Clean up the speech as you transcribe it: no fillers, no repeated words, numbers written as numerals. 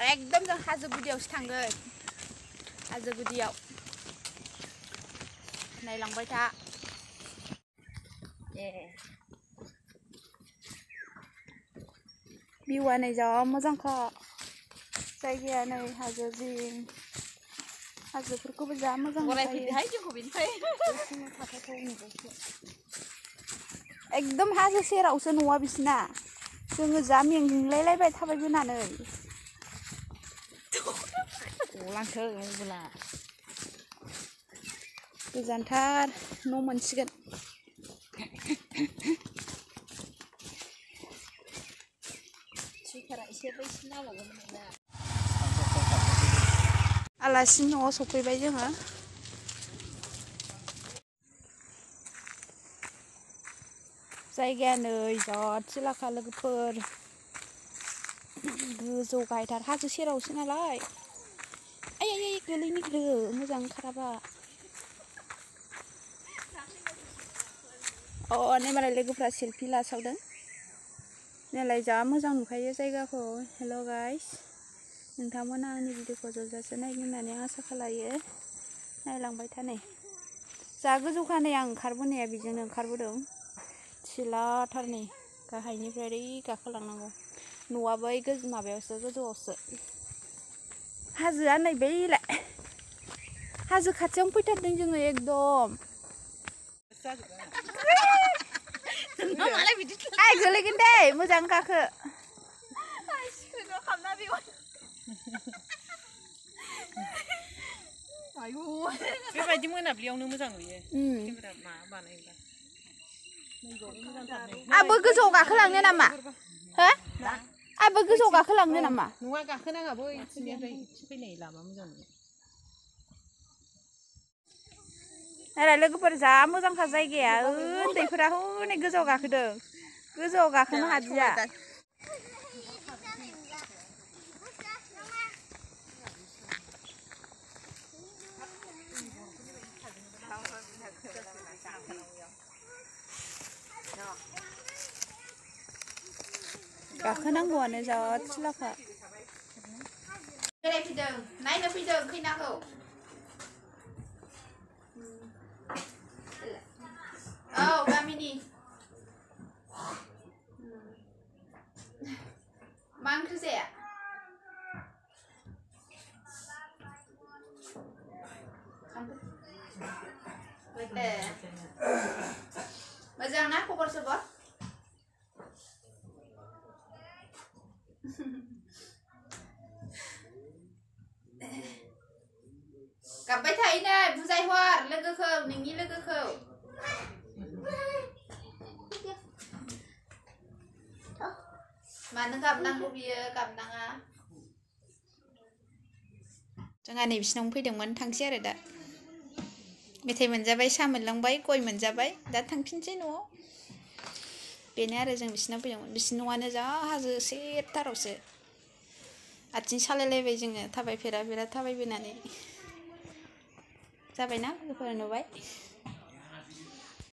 एकदम जों हाजो गुदियावसो थांगोन हाजो गुदियाव नायलांबाय था भिउआ नै जा मोजांखा जायगाया नै हाजो जिं हाजोफोरखौबो जा मोजां एकदम हाजो सेरावसो न'आ बिसिना जोङो जा मेंलायलायबाय थाबायबोनानै गलांथों मबाइला गोजानथार न' मोनसिगोन आलासि न'आव सफैबाय जोङो जायगाया नै जाथिलाखा लोगोफोर गोजौ गाहायथार हाजो सेरावसो नालाय आयै गोलैनो नागिरो मोजां ओंखाराबा नै मालाय लोगोफ्रा सेल्फि लासावदों नालाय जा मोजां नुखायो जायगाखौ हेल' गाइस नोंथांमोना आंनि भिडिअखौ जोबजासे नायगोन होननानै आं आसा खालायो नायलांबाय था नै जा गोजौखा नै आं ओंखारबोनाया बेजोंनो ओंखारबोदों थिलाथार नै गाहायनिफ्राय ओरै गाखोलांनांगौ न'आ बै माबायावसो गोजौआवसो हाजोआ नै बैलाय हाजो खाथियावनो फैथारदों जोङो एकदम गोलैगोन दे मोजां गाखो बेबायदि मोनाब्लियावनो मोजां नुयो केमेरा मा बानायोब्ला आबो गोजौआव गाखोलांनो नामा हो आबो गोजौआव गाखोलांनो नामा नङा गाखोनाङाबो इथिंनिफ्राय फैनाय लामा मोजां नुयो नालाय लोगोफोर जा मोजांखा जायगाया उन्दैफोरा हनै गोजौआव गाखोदों गोजौआव गाखोनो हादिया गाखोनांगौआनो जाथिलाखा बेरायफैदों नायनो फैदों खैनाखौ औ गामिनि मा ओंख्रि जाया मोजां ना खबर सबर गाबबाय थायोनो बुजायहर लोगोखौ नोंनि लोगोखौ मानो गाबनांगौ बियो गाबनाङा जोंहा नै बिसिनावनो फैदोंमोन थांसै आरो दा मेथाइ मोनजाबाय साहा मोनलांबाय गय मोनजाबाय दा थांफिनसै न'आव बेनो आरो जों बिसिनाव फैदोंमोन बिसिनि न'आनो जा हाजो सेरथारावसो आथिं सालायलायबाय जोङो थाबायफेरा बिराद थाबायबोनानै जाबायना लोगोफोर नुबाय